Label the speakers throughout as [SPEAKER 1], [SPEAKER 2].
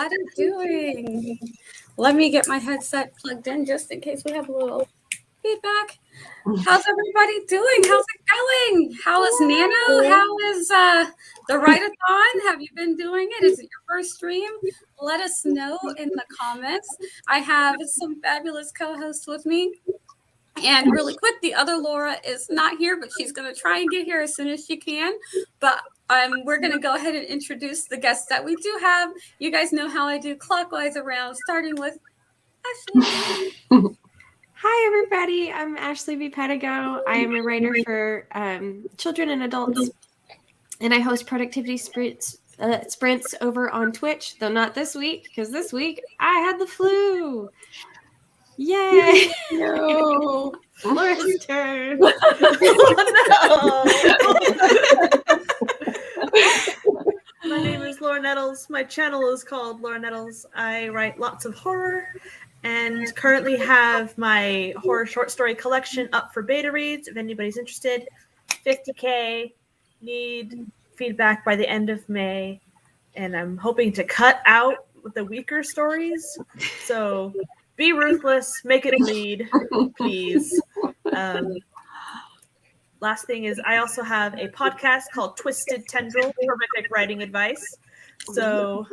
[SPEAKER 1] everybody doing? Let me get my headset plugged in just in case we have a little feedback. How's everybody doing? How's it going? How is NaNo? How is the Writertown? Have you been doing it? Is it your first stream? Let us know in the comments. I have some fabulous co-hosts with me. And really quick, the other Laura is not here, but she's going to try and get here as soon as she can. But we're going to go ahead and introduce the guests that we do have. You guys know how I do clockwise around, starting with Ashley.
[SPEAKER 2] Hi, everybody. I'm Ashley V. Pedigo. I am a writer for children and adults, and I host productivity sprints over on Twitch, though not this week, because this week I had the flu. Yay!
[SPEAKER 3] No.
[SPEAKER 2] Laura's turn.
[SPEAKER 4] My name is Laura Nettles. My channel is called Laura Nettles. I write lots of horror and currently have my horror short story collection up for beta reads. If anybody's interested, 50K, need feedback by the end of May. And I'm hoping to cut out the weaker stories. So be ruthless, make it bleed, please. Last thing is I also have a podcast called Twisted Tendril, Horrific Writing Advice. So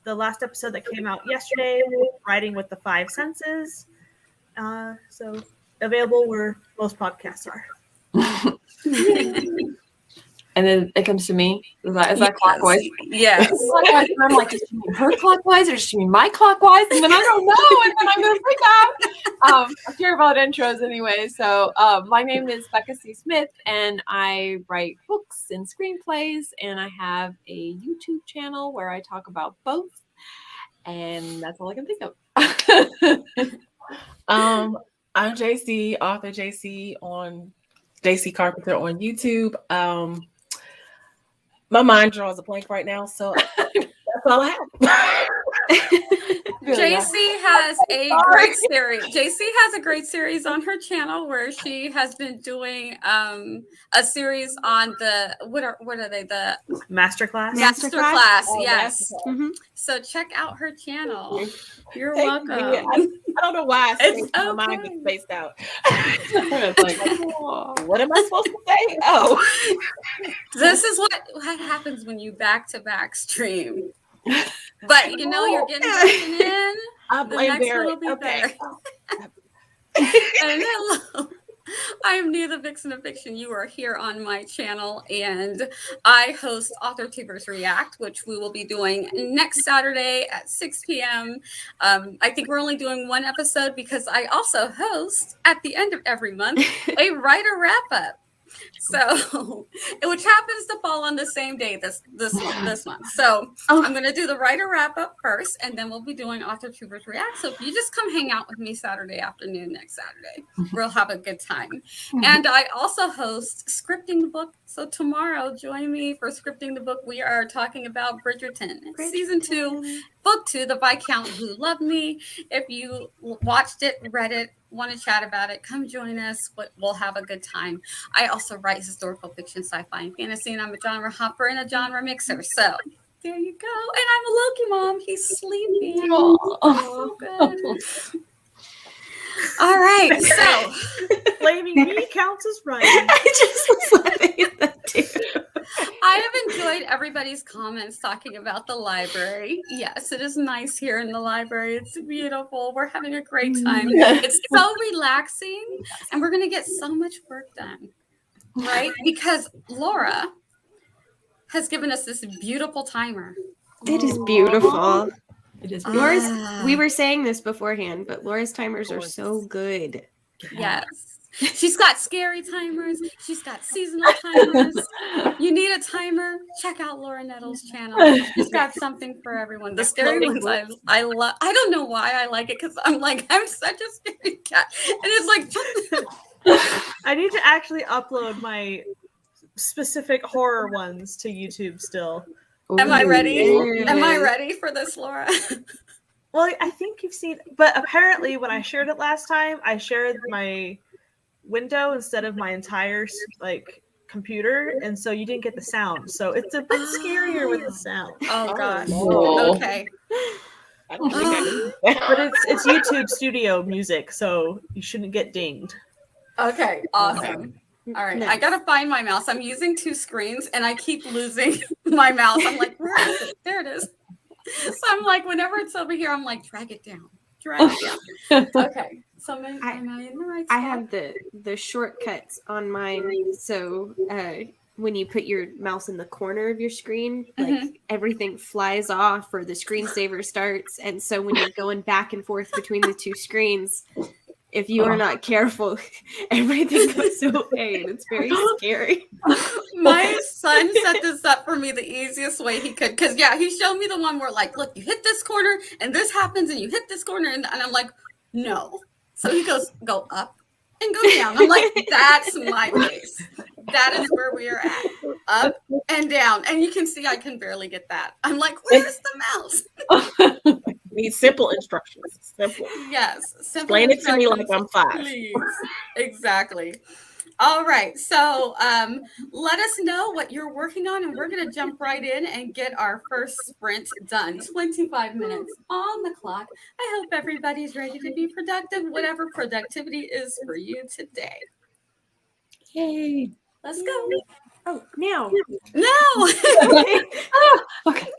[SPEAKER 4] the last episode that came out yesterday, Writing with the Five Senses. So available where most podcasts are.
[SPEAKER 3] And then it comes to me. Is that clockwise?
[SPEAKER 1] Yes.
[SPEAKER 3] And I'm like, does she mean her clockwise or does she mean my clockwise? And then I don't know. And then I'm going to freak out. I'm terrible at intros anyway. So my name is Becca C. Smith, and I write books and screenplays. And I have a YouTube channel where I talk about both. And that's all I can think of.
[SPEAKER 5] I'm JC, author JC on JC Carpenter on YouTube. My mind draws a blank right now, so that's all I have.
[SPEAKER 1] JC has a great series. JC has a great series on her channel where she has been doing a series on the what are they, the
[SPEAKER 4] Masterclass?
[SPEAKER 1] Masterclass,
[SPEAKER 5] Oh,
[SPEAKER 1] yes.
[SPEAKER 5] Masterclass.
[SPEAKER 2] Mm-hmm.
[SPEAKER 1] So check out her channel. You're
[SPEAKER 5] Thank
[SPEAKER 1] welcome.
[SPEAKER 5] you. I don't know why my mind
[SPEAKER 1] okay.
[SPEAKER 5] gets spaced out. It's like, what am I supposed to say? Oh.
[SPEAKER 1] This is what happens when you back-to-back stream. But you know you're getting something in.
[SPEAKER 5] I
[SPEAKER 1] The
[SPEAKER 5] blame
[SPEAKER 1] next one
[SPEAKER 5] Barry.
[SPEAKER 1] will be
[SPEAKER 5] Okay.
[SPEAKER 1] there. And hello, I am Nia the Vixen of Fiction. You are here on my channel, and I host AuthorTubers React, which we will be doing next Saturday at 6 p.m. I think we're only doing one episode because I also host at the end of every month a writer wrap-up. So, which happens to fall on the same day this month. So I'm going to do the writer wrap up first, and then we'll be doing AuthorTubers React. So if you just come hang out with me Saturday afternoon next Saturday, we'll have a good time. And I also host Scripting the Book. So tomorrow, join me for Scripting the Book. We are talking about Bridgerton. Season 2, Book 2, The Viscount Who Loved Me. If you watched it, read it, want to chat about it, come join us. We'll have a good time. I also write historical fiction, sci-fi, and fantasy, and I'm a genre hopper and a genre mixer. So there you go. And I'm a Loki mom. He's sleeping. Oh, good. All right. So
[SPEAKER 4] Blaming me counts as writing.
[SPEAKER 2] I just was laughing at that too.
[SPEAKER 1] I have enjoyed everybody's comments talking about the library. Yes, it is nice here in the library. It's beautiful. We're having a great time. It's so relaxing, and we're going to get so much work done, right? Because Laura has given us this beautiful timer.
[SPEAKER 2] It is beautiful.
[SPEAKER 3] It is.
[SPEAKER 2] Laura's. We were saying this beforehand, but Laura's timers are so good.
[SPEAKER 1] Yes. She's got scary timers. She's got seasonal timers. You need a timer? Check out Laura Nettles' channel. She's got something for everyone. The scary ones I love. I don't know why I like it because I'm such a scary cat. And it's like
[SPEAKER 4] I need to actually upload my specific horror ones to YouTube still.
[SPEAKER 1] Am I ready? Am I ready for this, Laura?
[SPEAKER 4] Well, I think you've seen, but apparently when I shared it last time, I shared my window instead of my entire computer, and so you didn't get the sound. So it's a bit scarier with the sound.
[SPEAKER 1] Oh gosh.
[SPEAKER 5] Lord.
[SPEAKER 1] Okay.
[SPEAKER 5] I don't think I knew that.
[SPEAKER 4] But it's YouTube Studio music, so you shouldn't get dinged.
[SPEAKER 1] Okay. Awesome. All right. I
[SPEAKER 2] Nice.
[SPEAKER 1] gotta find my mouse. I'm using 2 screens and I keep losing my mouse. I'm like, where is it? There it is. So I'm like, whenever it's over here, I'm like, drag it down. Drag it down. Okay. So am I in the right spot?
[SPEAKER 2] I have the shortcuts on mine, so when you put your mouse in the corner of your screen, like everything flies off or the screensaver starts, and so when you're going back and forth between the 2 screens, if you are not careful, everything goes away, and it's very scary.
[SPEAKER 1] My son set this up for me the easiest way he could, because he showed me the one where like, look, you hit this corner and this happens, and you hit this corner, and I'm like, no. So he goes, go up and go down. I'm like, that's my place. That is where we are at. Up and down. And you can see I can barely get that. I'm like, where's the mouse?
[SPEAKER 5] Need simple instructions. Simple.
[SPEAKER 1] Yes. Simple
[SPEAKER 5] Explain it to me like
[SPEAKER 1] instructions,
[SPEAKER 5] I'm 5.
[SPEAKER 1] Please. Exactly. All right. So let us know what you're working on, and we're going to jump right in and get our first sprint done. 25 minutes on the clock. I hope everybody's ready to be productive, whatever productivity is for you today.
[SPEAKER 5] Yay.
[SPEAKER 1] Let's go.
[SPEAKER 2] Oh, now.
[SPEAKER 1] No.
[SPEAKER 3] Okay.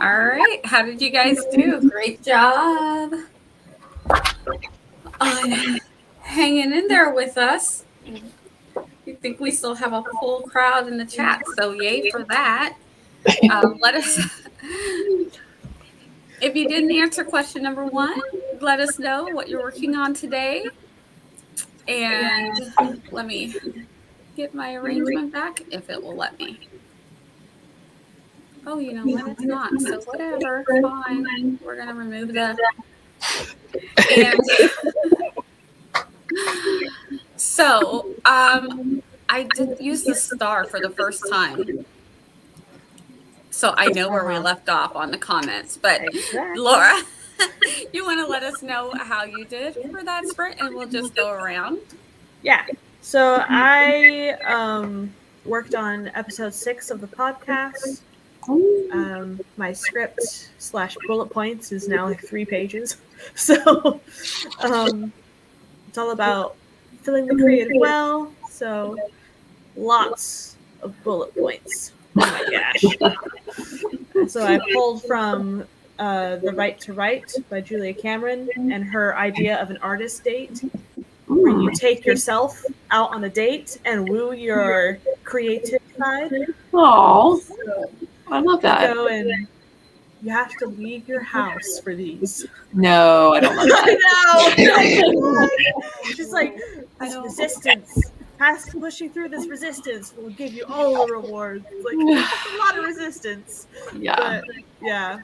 [SPEAKER 1] All right. How did you guys do? Great job on hanging in there with us. I think we still have a full crowd in the chat, so yay for that. Let us, if you didn't answer question number 1, let us know what you're working on today. And let me get my arrangement back if it will let me. Oh, you know what? It's not. So whatever. Fine. We're going to remove that. And so I did use the star for the first time. So I know where we left off on the comments. But Laura, you want to let us know how you did for that sprint, and we'll just go around?
[SPEAKER 4] Yeah. So I worked on episode 6 of the podcast. My script / bullet points is now like 3 pages. So it's all about filling the creative well. So lots of bullet points. Oh my gosh. So I pulled from The Right to Write by Julia Cameron and her idea of an artist date, where you take yourself out on a date and woo your creative side.
[SPEAKER 3] Oh,
[SPEAKER 4] So
[SPEAKER 3] I love that.
[SPEAKER 4] go and you have to leave your house for these.
[SPEAKER 3] No, I don't love that.
[SPEAKER 4] I know. She's like, this resistance. Pushing through this resistance will give you all the rewards. Like, that's a lot of resistance.
[SPEAKER 3] Yeah.
[SPEAKER 4] But yeah.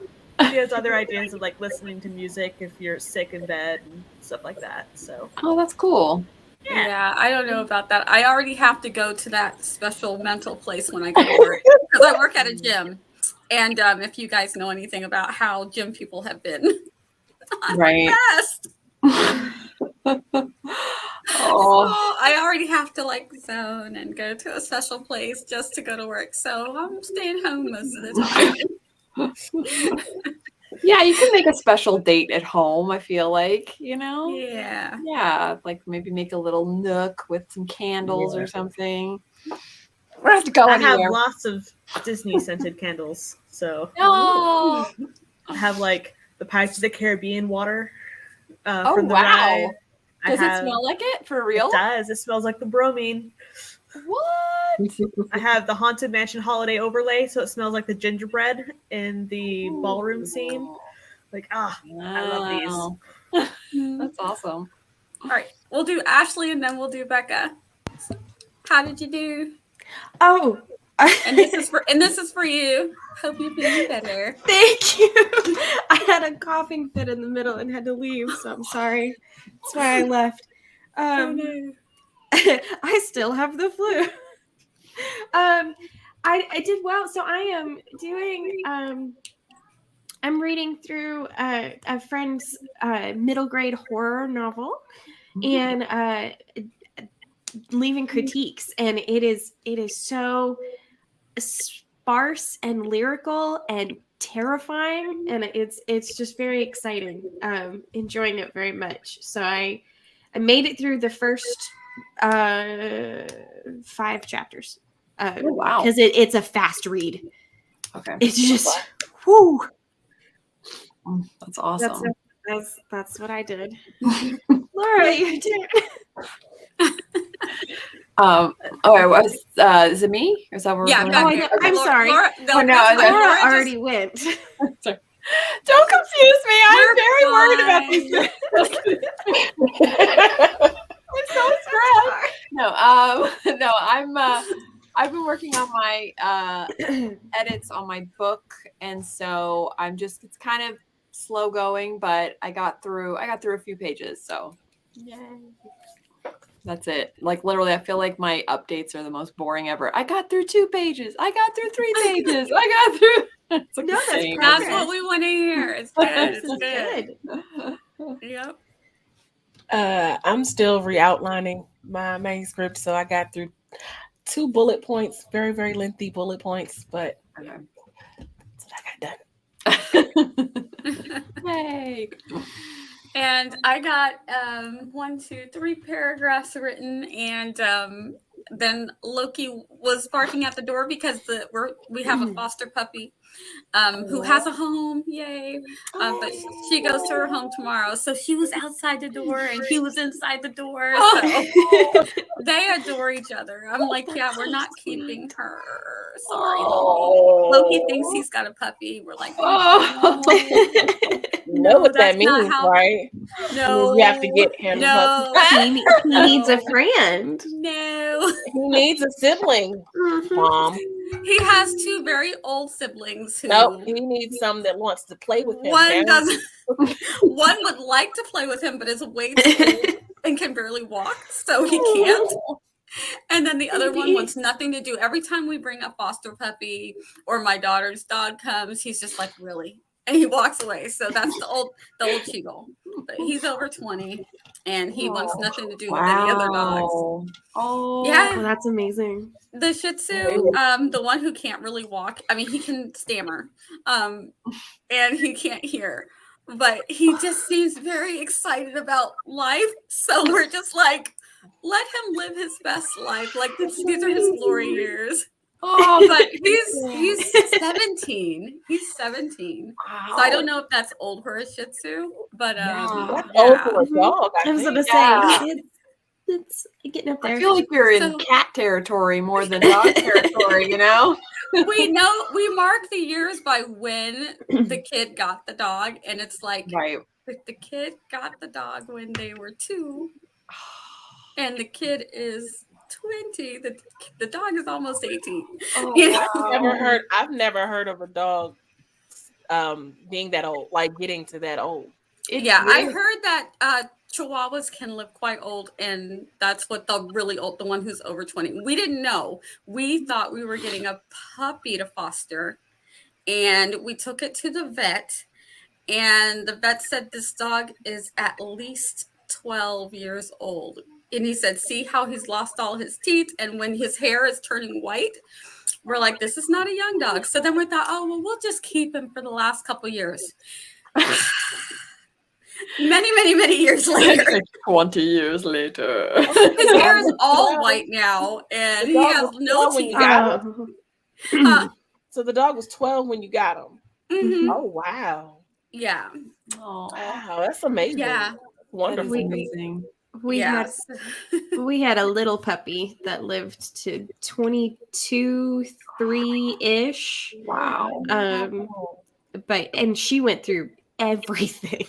[SPEAKER 4] She has other ideas of like listening to music if you're sick in bed and stuff like that. So
[SPEAKER 3] Oh, that's cool.
[SPEAKER 1] Yeah, I don't know about that. I already have to go to that special mental place when I go to work, because I work at a gym. And if you guys know anything about how gym people have been,
[SPEAKER 3] Right.
[SPEAKER 1] best.
[SPEAKER 3] Oh,
[SPEAKER 1] So I already have to like zone and go to a special place just to go to work. So I'm staying home most of the time.
[SPEAKER 3] yeah, you can make a special date at home, I feel like, you know?
[SPEAKER 1] Yeah.
[SPEAKER 3] Yeah, like maybe make a little nook with some candles or something. We don't have to go
[SPEAKER 4] I have
[SPEAKER 3] anywhere.
[SPEAKER 4] lots of Disney scented candles. So
[SPEAKER 3] No.
[SPEAKER 4] I have like the Pirates of the Caribbean water
[SPEAKER 3] Oh,
[SPEAKER 4] from the
[SPEAKER 3] wow.
[SPEAKER 4] ride.
[SPEAKER 3] Does it smell like it for real?
[SPEAKER 4] It does. It smells like the bromine.
[SPEAKER 3] What?
[SPEAKER 4] I have the Haunted Mansion holiday overlay, so it smells like the gingerbread in the ballroom scene. Like, I love these.
[SPEAKER 3] That's awesome.
[SPEAKER 1] All right. We'll do Ashley and then we'll do Becca. How did you do?
[SPEAKER 2] Oh,
[SPEAKER 1] And this is for you. Hope you're feeling better.
[SPEAKER 2] thank you. I had a coughing fit in the middle and had to leave, so I'm sorry. That's why I left.
[SPEAKER 1] Oh, no.
[SPEAKER 2] I still have the flu. I did well. So I am doing. I'm reading through a friend's middle grade horror novel, and leaving critiques, and it is so sparse and lyrical and terrifying, and it's just very exciting. Enjoying it very much. So I made it through the first 5 chapters.
[SPEAKER 3] Oh, wow.
[SPEAKER 2] Because it's a fast read.
[SPEAKER 3] Okay.
[SPEAKER 2] It's just whoo.
[SPEAKER 3] That's awesome.
[SPEAKER 2] That's what I did. Laura, you did.
[SPEAKER 3] All right. Is it me? Is that where
[SPEAKER 1] Yeah,
[SPEAKER 3] we're
[SPEAKER 1] Becca.
[SPEAKER 3] going?
[SPEAKER 2] I'm sorry.
[SPEAKER 1] Laura,
[SPEAKER 3] Oh, no,
[SPEAKER 2] Laura
[SPEAKER 1] just-
[SPEAKER 2] already went.
[SPEAKER 3] Don't confuse me. I'm
[SPEAKER 1] You're
[SPEAKER 3] very worried about these things. I'm so stressed. No, I've been working on my edits on my book, and so it's kind of slow going, but I got through a few pages, so yay. That's it. Like literally, I feel like my updates are the most boring ever. I got through 2 pages. I got through 3 pages. I got through. It's like
[SPEAKER 2] No,
[SPEAKER 3] the
[SPEAKER 2] that's
[SPEAKER 3] same.
[SPEAKER 2] perfect.
[SPEAKER 1] That's what we want to hear. It's good. It's good. Yep.
[SPEAKER 5] I'm still re-outlining my manuscript, so I got through 2 bullet points, very, very lengthy bullet points, but that's what I got done.
[SPEAKER 3] Yay.
[SPEAKER 1] And I got 1, 2, 3 paragraphs written, and then Loki was barking at the door because we have a foster puppy who has a home. Yay. But she goes to her home tomorrow. So she was outside the door and he was inside the door. So they adore each other. I'm like, yeah, we're not keeping her. Sorry, Loki. Loki thinks he's got a puppy. We're like, no.
[SPEAKER 5] Know what that
[SPEAKER 1] that's not
[SPEAKER 5] means,
[SPEAKER 1] how-
[SPEAKER 5] right?
[SPEAKER 1] No.
[SPEAKER 5] You have to get him.
[SPEAKER 1] No.
[SPEAKER 2] He needs a friend.
[SPEAKER 1] No.
[SPEAKER 5] He needs a sibling, Mom.
[SPEAKER 1] He has two very old siblings who
[SPEAKER 5] Nope, he needs some that wants to play with him.
[SPEAKER 1] one
[SPEAKER 5] man.
[SPEAKER 1] doesn't one would like to play with him but is way too old and can barely walk, so he can't. And then the other one wants nothing to do. Every time we bring a foster puppy or my daughter's dog comes, he's just like, really? And he walks away. So that's the old Cheagle. But he's over 20 and he wants nothing to do with any other dogs.
[SPEAKER 3] Oh,
[SPEAKER 1] Yeah.
[SPEAKER 2] Oh, that's amazing.
[SPEAKER 1] The Shih Tzu, the one who can't really walk. I mean, he can stammer, and he can't hear, but he just seems very excited about life. So we're just like, let him live his best life. Like these are his glory years.
[SPEAKER 3] Oh,
[SPEAKER 1] But he's 17. He's 17.
[SPEAKER 3] wow.
[SPEAKER 1] So I don't know if that's old for a Shih Tzu, but
[SPEAKER 5] That's
[SPEAKER 1] yeah.
[SPEAKER 5] old for a dog.
[SPEAKER 2] I was
[SPEAKER 5] think.
[SPEAKER 2] gonna
[SPEAKER 3] Yeah.
[SPEAKER 2] say it's getting up there.
[SPEAKER 3] I feel like you're in
[SPEAKER 1] So-
[SPEAKER 3] cat territory more than dog territory, you know?
[SPEAKER 1] We mark the years by when the kid got the dog, and it's like
[SPEAKER 3] Right.
[SPEAKER 1] if the kid got the dog when they were 2 and the kid is 20, the dog is almost 18.
[SPEAKER 3] Oh,
[SPEAKER 1] You know?
[SPEAKER 5] I've never heard of a dog being that old, like getting to that old.
[SPEAKER 1] Yeah, I heard that Chihuahuas can live quite old, and that's what the really old, the one who's over 20. We didn't know. We thought we were getting a puppy to foster, and we took it to the vet, and the vet said this dog is at least 12 years old. And he said, see how he's lost all his teeth, and when his hair is turning white, we're like, this is not a young dog. So then we thought, oh, well, we'll just keep him for the last couple years. Many years later.
[SPEAKER 3] 20 years later.
[SPEAKER 1] His hair is all white now, and he has no
[SPEAKER 5] when you
[SPEAKER 1] teeth.
[SPEAKER 5] got
[SPEAKER 2] Oh.
[SPEAKER 5] So the dog was 12 when you got him.
[SPEAKER 1] Mhm.
[SPEAKER 5] Oh wow.
[SPEAKER 1] Yeah,
[SPEAKER 3] Oh,
[SPEAKER 5] Wow, that's amazing.
[SPEAKER 1] yeah,
[SPEAKER 5] Wonderful.
[SPEAKER 2] We-
[SPEAKER 3] amazing.
[SPEAKER 2] We
[SPEAKER 1] yes.
[SPEAKER 2] had a little puppy that lived to 22, 3-ish.
[SPEAKER 3] Wow.
[SPEAKER 2] And she went through everything.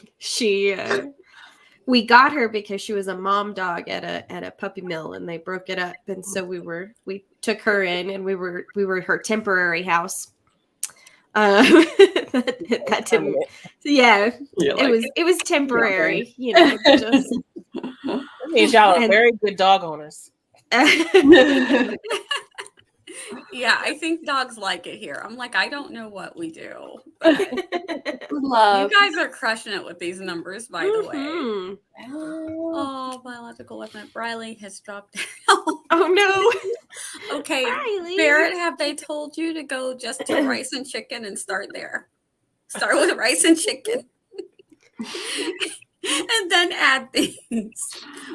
[SPEAKER 2] We got her because she was a mom dog at a puppy mill, and they broke it up, and so we took her in, and we were her temporary house. That didn't. Yeah, it was temporary. You know, just.
[SPEAKER 5] That means y'all are very good dog owners.
[SPEAKER 1] Yeah, I think dogs like it here. I'm like, I don't know what we do.
[SPEAKER 3] Love.
[SPEAKER 1] You guys are crushing it with these numbers, by the way.
[SPEAKER 2] Mhm.
[SPEAKER 1] Oh, biological weapon. Briley has dropped down.
[SPEAKER 2] Oh no.
[SPEAKER 1] Okay,
[SPEAKER 2] Riley.
[SPEAKER 1] Barrett, have they told you to go just to rice and chicken and start there? Start with rice and chicken. And then add things.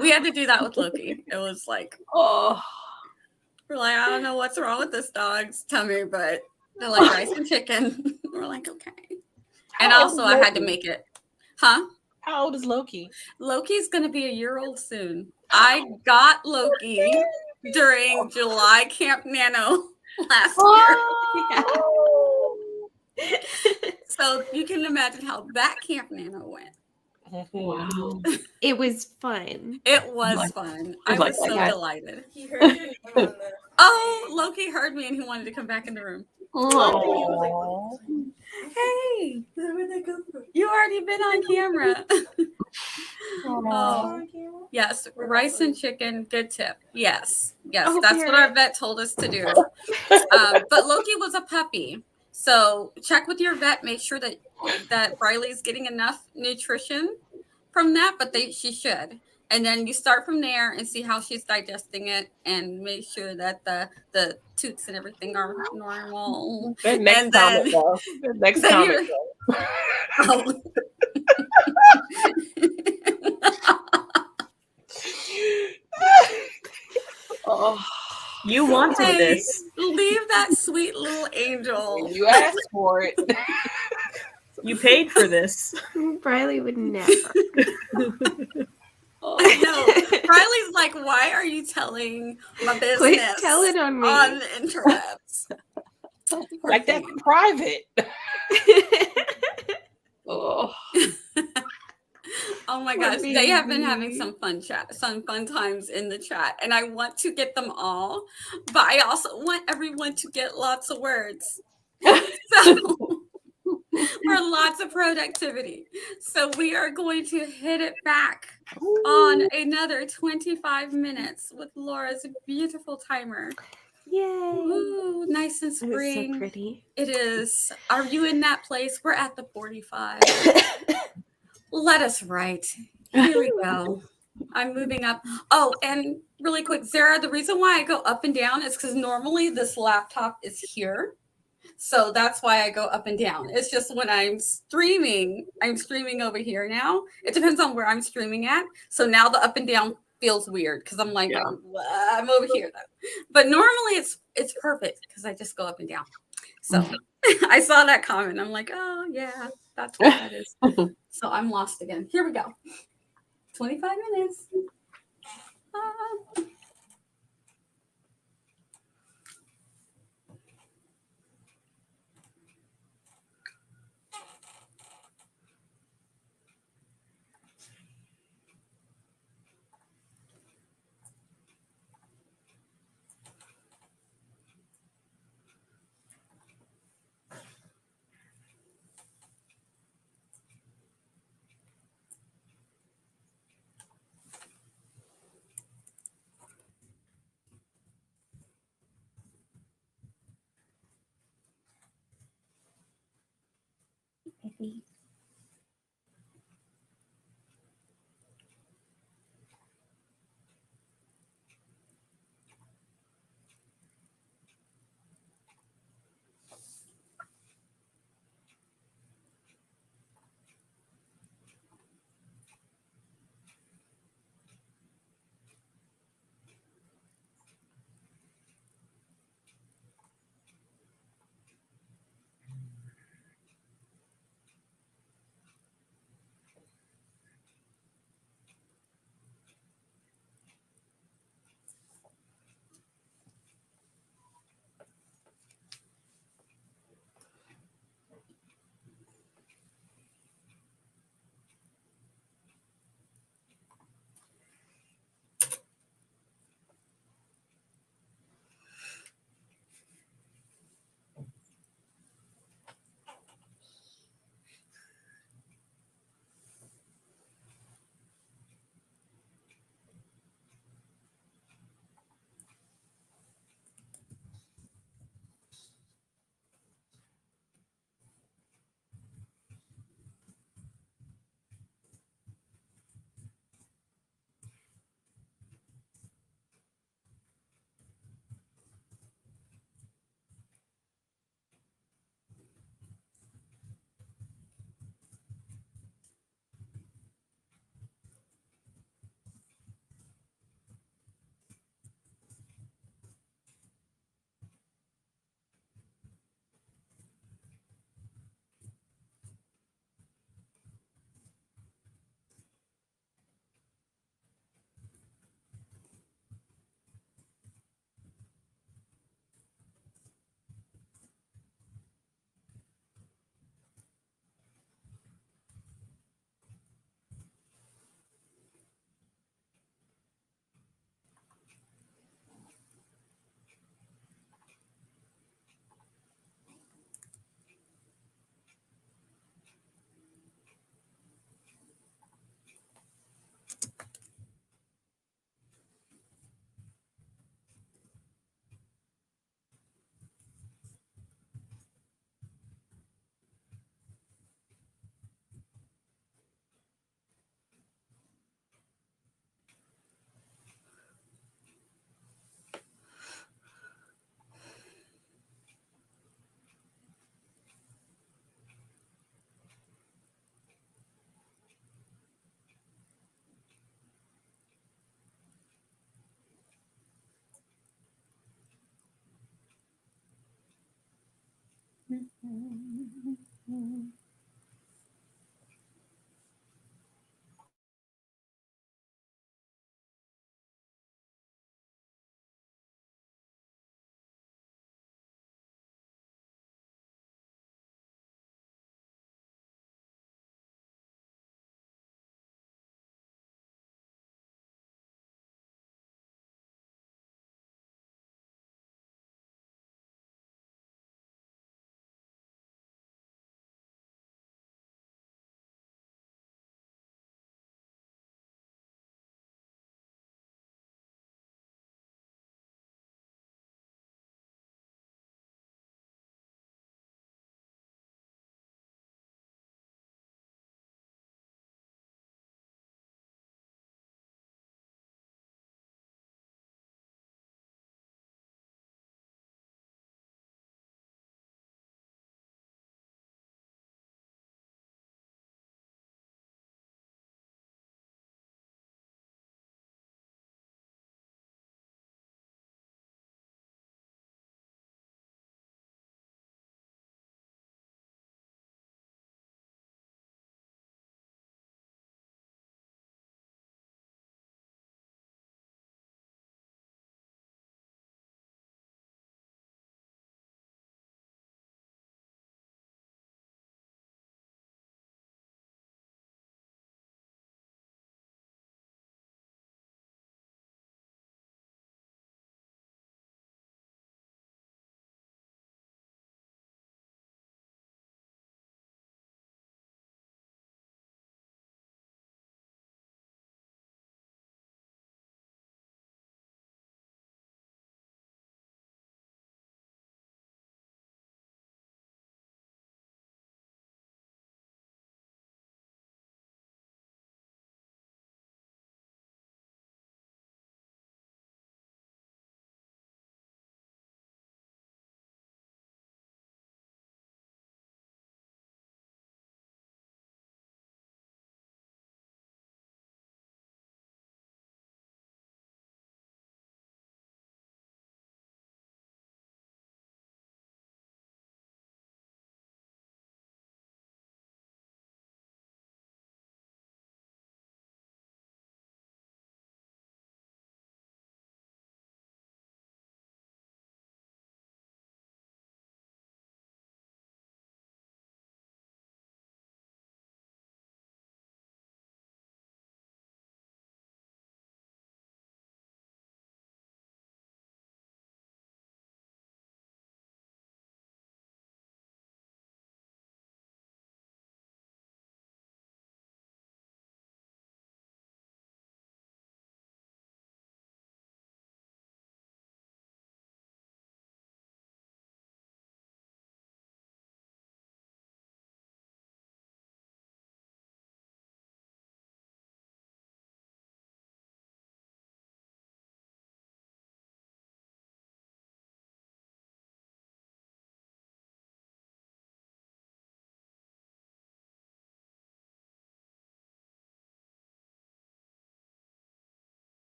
[SPEAKER 1] We had to do that with Loki. It was like,
[SPEAKER 3] Oh,
[SPEAKER 1] we're like, I don't know what's wrong with this dog's tummy, but they're like rice and chicken. We're like, okay. And
[SPEAKER 5] How old
[SPEAKER 1] also
[SPEAKER 5] is
[SPEAKER 1] I had to
[SPEAKER 5] Loki?
[SPEAKER 1] make it. Huh?
[SPEAKER 5] How old is Loki?
[SPEAKER 1] Loki's going to be a year old soon. I got Loki during July Camp NaNo last year. So you can imagine how that Camp NaNo went.
[SPEAKER 3] wow.
[SPEAKER 2] It was fun.
[SPEAKER 1] It was
[SPEAKER 3] Like-
[SPEAKER 1] fun.
[SPEAKER 3] I
[SPEAKER 1] I
[SPEAKER 3] like
[SPEAKER 1] was
[SPEAKER 3] that
[SPEAKER 1] so
[SPEAKER 3] guy.
[SPEAKER 1] delighted. Oh, Loki heard me and he wanted to come back in the room.
[SPEAKER 5] Aw.
[SPEAKER 1] Hey, you already been on camera. Oh, yes, rice and chicken. Good tip. Yes,
[SPEAKER 2] Oh,
[SPEAKER 1] that's what our vet told us to do. But Loki was a puppy, so check with your vet. Make sure that Riley's getting enough nutrition from that, but she should. And then you start from there and see how she's digesting it, and make sure that the toots and everything are normal.
[SPEAKER 5] That next
[SPEAKER 1] And then-
[SPEAKER 5] comment, though. That next
[SPEAKER 1] then
[SPEAKER 5] comment.
[SPEAKER 1] Oh.
[SPEAKER 3] Oh.
[SPEAKER 4] You wanted
[SPEAKER 1] Hey,
[SPEAKER 4] this.
[SPEAKER 1] leave that sweet little angel.
[SPEAKER 5] You asked for it.
[SPEAKER 4] You paid for this.
[SPEAKER 2] Briley would never.
[SPEAKER 1] I know. Riley's like, why are you telling my business
[SPEAKER 2] Quit telling on me.
[SPEAKER 1] on the interwebs?
[SPEAKER 5] Like that's private. Oh.
[SPEAKER 1] Oh my
[SPEAKER 2] Poor
[SPEAKER 1] gosh, they have been having
[SPEAKER 2] baby.
[SPEAKER 1] some fun times in the chat, and I want to get them all, but I also want everyone to get lots of words. So for lots of productivity. So we are going to hit it back on another 25 minutes with Laura's beautiful timer.
[SPEAKER 2] Yay.
[SPEAKER 1] Ooh, nice and
[SPEAKER 2] It was so
[SPEAKER 1] spring.
[SPEAKER 2] pretty.
[SPEAKER 1] It is. Are you in that place? We're at the 45. Let us write. Here we go. I'm moving up. Oh, and really quick, Sarah, the reason why I go up and down is because normally this laptop is here. So that's why I go up and down. It's just when I'm streaming over here now. It depends on where I'm streaming at. So now the up and down feels weird because I'm like, I'm over here though. But normally it's perfect because I just go up and down. So I saw that comment. I'm like, oh yeah, that's what that is. So I'm lost again. Here we go. 25 minutes.
[SPEAKER 2] Baby.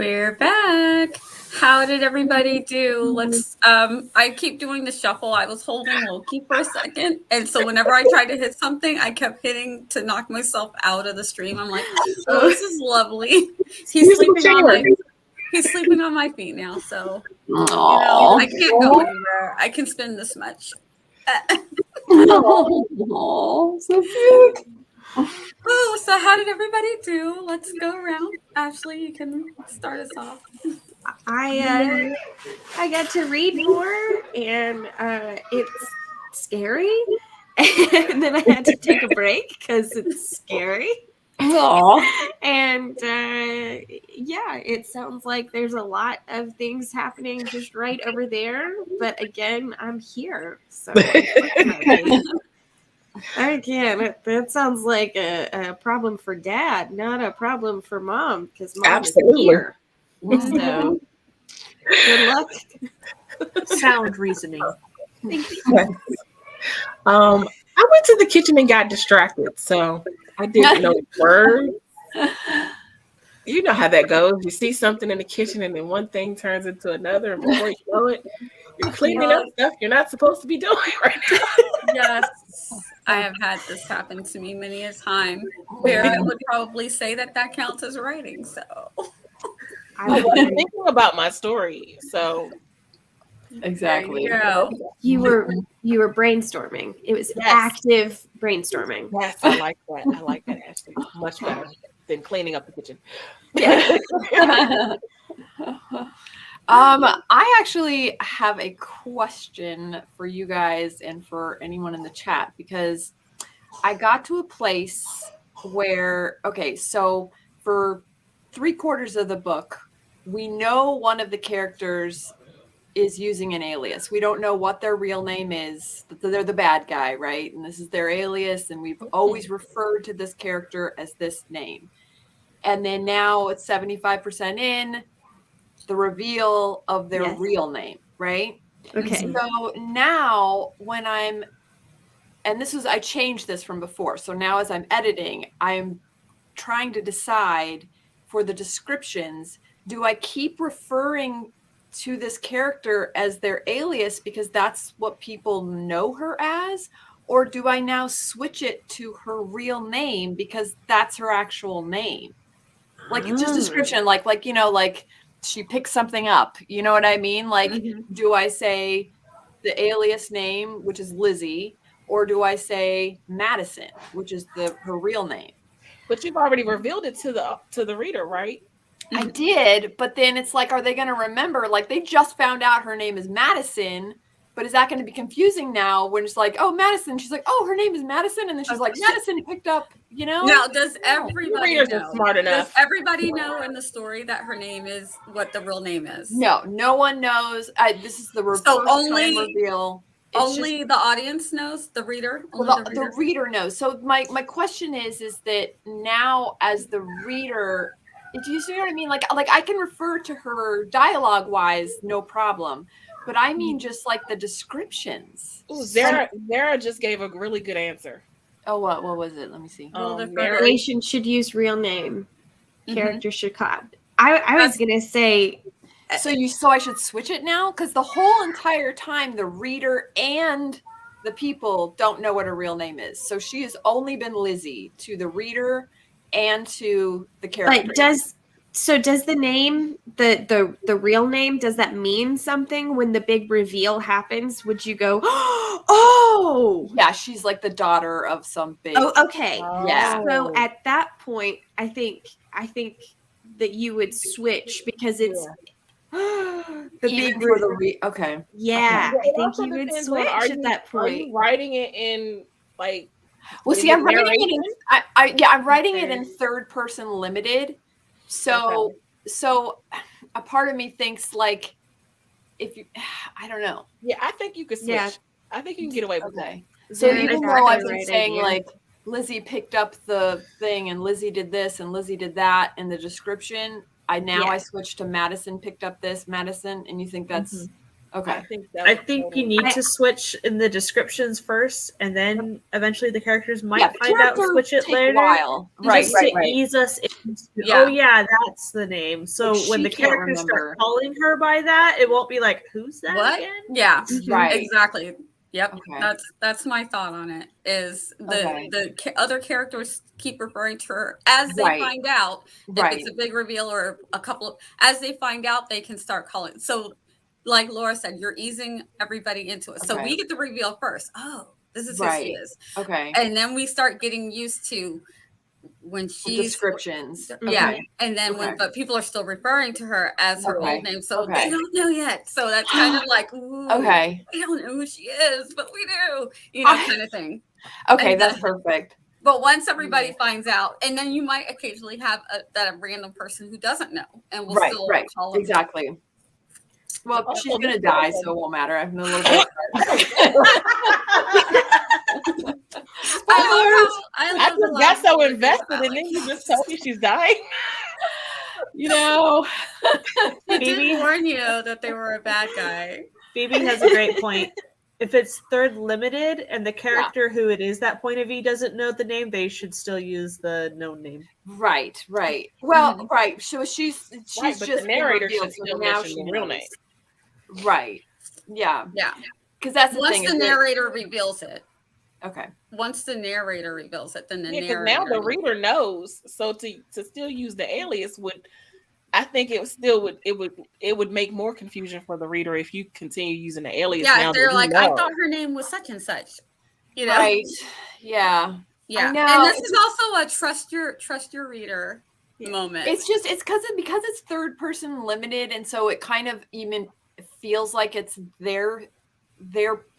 [SPEAKER 1] We're back. How did everybody do? Let's I keep doing the shuffle. I was holding Loki for a second. And so whenever I tried to hit something, I kept hitting to knock myself out of the stream. I'm like, oh, this is lovely. He's sleeping on my feet now. So I can't go anywhere. I can spin this much.
[SPEAKER 3] Oh, so cute.
[SPEAKER 1] Oh, so how did everybody do? Let's go around. Ashley, you can start us off.
[SPEAKER 2] I got to read more, and it's scary. And then I had to take a break because it's scary.
[SPEAKER 3] Aww.
[SPEAKER 2] And yeah, it sounds like there's a lot of things happening just right over there. But again, I'm here. So again, that sounds like a problem for dad, not a problem for mom, because mom
[SPEAKER 5] Absolutely.
[SPEAKER 2] is here. So good luck.
[SPEAKER 4] Sound reasoning.
[SPEAKER 2] Thank you.
[SPEAKER 5] Yes. I went to the kitchen and got distracted, so I didn't know words. You know how that goes. You see something in the kitchen, and then one thing turns into another, and before you know it, you're cleaning up stuff you're not supposed to be doing right now.
[SPEAKER 1] Yes, I have had this happen to me many a time. Vera would probably say that counts as writing. So
[SPEAKER 5] I was thinking about my story, so
[SPEAKER 3] Exactly.
[SPEAKER 1] there you go.
[SPEAKER 2] You were brainstorming. It was active brainstorming.
[SPEAKER 5] yes, I like that. I like that, Ashley. Much better than cleaning up the kitchen.
[SPEAKER 3] Yeah. I actually have a question for you guys and for anyone in the chat, because I got to a place where, okay, so for 3/4 of the book, we know one of the characters is using an alias. We don't know what their real name is. They're the bad guy, right? And this is their alias, and we've always referred to this character as this name. And then now it's 75% in the reveal of their real name, right?
[SPEAKER 2] Okay.
[SPEAKER 3] So now when I changed this from before. So now as I'm editing, I'm trying to decide for the descriptions, do I keep referring to this character as their alias because that's what people know her as? Or do I now switch it to her real name because that's her actual name? Like it's just description, like she picks something up. You know what I mean? Like, do I say the alias name, which is Lizzie, or do I say Madison, which is her real name?
[SPEAKER 5] But you've already revealed it to the reader, right?
[SPEAKER 3] I did, but then it's like, are they going to remember? Like, they just found out her name is Madison, but is that going to be confusing now when it's like, oh, Madison? She's like, oh, her name is Madison, and then she's like, Madison picked up,
[SPEAKER 1] Now, does everybody
[SPEAKER 5] readers
[SPEAKER 1] know?
[SPEAKER 5] are smart enough.
[SPEAKER 1] Does everybody know in the story that her name is what the real name is?
[SPEAKER 3] No one knows. This is the first time reveal.
[SPEAKER 1] Only the audience knows, the reader.
[SPEAKER 3] The reader knows. So my question is that now as the reader, do you see what I mean? Like I can refer to her dialogue wise, no problem. But I mean just like the descriptions.
[SPEAKER 5] Ooh, Zara just gave a really good answer.
[SPEAKER 3] Oh, what was it? Let me see.
[SPEAKER 2] Narration should use real name. Character should call. I was gonna say.
[SPEAKER 3] So I should switch it now? Because the whole entire time the reader and the people don't know what her real name is. So she has only been Lizzie to the reader and to the character.
[SPEAKER 2] But does the name, the real name, does that mean something when the big reveal happens? Would you go, oh
[SPEAKER 3] yeah, she's like the daughter of some big.
[SPEAKER 2] Oh, okay.
[SPEAKER 3] Yeah.
[SPEAKER 2] So at that point, I think that you would switch because it's the
[SPEAKER 3] Even
[SPEAKER 2] big
[SPEAKER 3] for the okay.
[SPEAKER 2] Yeah,
[SPEAKER 5] Okay.
[SPEAKER 2] I think you would switch at that
[SPEAKER 5] Are
[SPEAKER 2] point.
[SPEAKER 5] you writing it in like?
[SPEAKER 3] Well, see, I'm writing it in. I'm writing it in
[SPEAKER 2] Okay.
[SPEAKER 3] third person limited. So a part of me thinks like, if you, I don't know.
[SPEAKER 5] Yeah, I think you could switch.
[SPEAKER 2] Yeah.
[SPEAKER 5] I think you can get away with that.
[SPEAKER 3] Okay. So
[SPEAKER 2] Yeah,
[SPEAKER 3] even
[SPEAKER 2] that's
[SPEAKER 3] though I've
[SPEAKER 2] the
[SPEAKER 3] been
[SPEAKER 2] right
[SPEAKER 3] saying
[SPEAKER 2] idea.
[SPEAKER 3] like Lizzie picked up the thing and Lizzie did this and Lizzie did that in the description, I switched to Madison picked up this, Madison, and you think that's Okay.
[SPEAKER 4] I think you need to switch in the descriptions first, and then eventually the characters might
[SPEAKER 3] the
[SPEAKER 4] find out and
[SPEAKER 3] characters
[SPEAKER 4] switch it
[SPEAKER 3] take
[SPEAKER 4] later.
[SPEAKER 3] a while. Right,
[SPEAKER 4] Just
[SPEAKER 3] right,
[SPEAKER 4] to
[SPEAKER 3] right.
[SPEAKER 4] ease us into,
[SPEAKER 1] Yeah.
[SPEAKER 4] oh yeah, that's the name. So
[SPEAKER 3] Like,
[SPEAKER 4] when
[SPEAKER 3] she
[SPEAKER 4] the
[SPEAKER 3] can't
[SPEAKER 4] characters
[SPEAKER 3] remember.
[SPEAKER 4] start calling her by that, it won't be like, who's that
[SPEAKER 1] What?
[SPEAKER 4] again?
[SPEAKER 1] Yeah,
[SPEAKER 3] Right.
[SPEAKER 1] exactly. Yep,
[SPEAKER 3] Okay.
[SPEAKER 1] that's my thought on it. Is
[SPEAKER 3] Okay.
[SPEAKER 1] the other characters keep referring to her as they
[SPEAKER 3] Right.
[SPEAKER 1] find out if
[SPEAKER 3] Right.
[SPEAKER 1] it's a big reveal or a couple of, as they find out, they can start calling. So, like Laura said, you're easing everybody into it. So
[SPEAKER 3] Okay.
[SPEAKER 1] we get the reveal first. Oh, this is who
[SPEAKER 3] Right.
[SPEAKER 1] she is,
[SPEAKER 3] Okay.
[SPEAKER 1] and then we start getting used to when
[SPEAKER 3] The
[SPEAKER 1] she's
[SPEAKER 3] descriptions.
[SPEAKER 1] yeah,
[SPEAKER 3] Okay.
[SPEAKER 1] and then
[SPEAKER 3] Okay.
[SPEAKER 1] but people are still referring to her as her
[SPEAKER 3] Okay.
[SPEAKER 1] old name, so
[SPEAKER 3] Okay.
[SPEAKER 1] they don't know yet. So that's kind of like, ooh,
[SPEAKER 3] Okay.
[SPEAKER 1] we don't know who she is, but we do, you know,
[SPEAKER 3] I-
[SPEAKER 1] kind of thing.
[SPEAKER 3] Okay,
[SPEAKER 1] And
[SPEAKER 3] that's
[SPEAKER 1] then-
[SPEAKER 3] perfect.
[SPEAKER 1] But once everybody finds out, and then you might occasionally have a random person who doesn't know and will
[SPEAKER 3] Right,
[SPEAKER 1] still
[SPEAKER 3] right.
[SPEAKER 1] call them.
[SPEAKER 3] Exactly. Well,
[SPEAKER 5] Oh,
[SPEAKER 3] she's
[SPEAKER 5] well,
[SPEAKER 3] gonna
[SPEAKER 5] this
[SPEAKER 3] die,
[SPEAKER 5] person-
[SPEAKER 3] so it won't matter. I'm a little bit.
[SPEAKER 1] I
[SPEAKER 5] I
[SPEAKER 1] love the
[SPEAKER 5] just got
[SPEAKER 1] last
[SPEAKER 5] so
[SPEAKER 1] one.
[SPEAKER 5] invested, and then you just told me she's dying. You know,
[SPEAKER 1] He
[SPEAKER 4] Phoebe?
[SPEAKER 1] did warn you that they were a bad guy.
[SPEAKER 4] Phoebe has a great point. If it's third limited and the character who it is that point of view doesn't know the name, they should still use the known name.
[SPEAKER 3] Right, right. Well,
[SPEAKER 1] Mhm.
[SPEAKER 3] right. So she's
[SPEAKER 5] right, but
[SPEAKER 3] just
[SPEAKER 5] the
[SPEAKER 3] been
[SPEAKER 5] narrator
[SPEAKER 3] revealed,
[SPEAKER 5] should
[SPEAKER 3] so
[SPEAKER 5] still
[SPEAKER 3] now
[SPEAKER 5] mention
[SPEAKER 3] she
[SPEAKER 5] the real
[SPEAKER 3] knows.
[SPEAKER 5] name.
[SPEAKER 3] Right. Yeah.
[SPEAKER 1] Yeah.
[SPEAKER 3] Because that's the
[SPEAKER 1] Once
[SPEAKER 3] thing.
[SPEAKER 1] the
[SPEAKER 3] is that-
[SPEAKER 1] narrator reveals it,
[SPEAKER 3] Okay.
[SPEAKER 1] once the narrator reveals it, then the
[SPEAKER 5] Yeah, because
[SPEAKER 1] narrator.
[SPEAKER 5] now the reader knows. So to still use the alias would, I think it would make more confusion for the reader if you continue using the alias.
[SPEAKER 1] Yeah,
[SPEAKER 5] now
[SPEAKER 1] if they're
[SPEAKER 5] that you
[SPEAKER 1] like, I
[SPEAKER 5] know.
[SPEAKER 1] thought her name was such and such. You know,
[SPEAKER 3] Right. Yeah.
[SPEAKER 1] yeah.
[SPEAKER 3] I know.
[SPEAKER 1] And this is also a trust your reader moment.
[SPEAKER 3] It's because it's third person limited, and so it kind of even feels like it's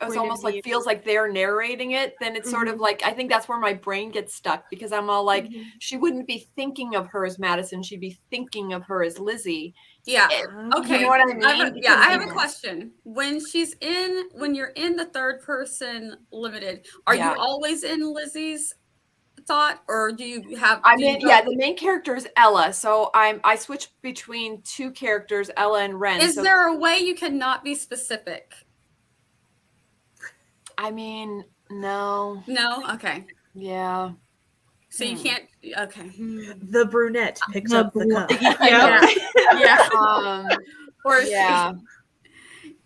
[SPEAKER 3] it's almost like feels like they're narrating it. Then it's sort of like, I think that's where my brain gets stuck, because I'm all like, she wouldn't be thinking of her as Madison, she'd be thinking of her as Lizzie.
[SPEAKER 1] Yeah.
[SPEAKER 3] You
[SPEAKER 1] Okay.
[SPEAKER 3] know what I mean?
[SPEAKER 1] I have
[SPEAKER 3] Because-
[SPEAKER 1] a question. When you're in the third person limited, are you always in Lizzie's thought, or do you have?
[SPEAKER 3] The main character is Ella, so I switch between two characters, Ella and Ren.
[SPEAKER 1] Is
[SPEAKER 3] so,
[SPEAKER 1] there a way you cannot be specific?
[SPEAKER 3] I mean, no.
[SPEAKER 1] No. Okay.
[SPEAKER 3] Yeah.
[SPEAKER 1] So you can't. Okay.
[SPEAKER 4] The brunette picks up the cup.
[SPEAKER 1] Yeah. Yeah. Or
[SPEAKER 3] Yeah.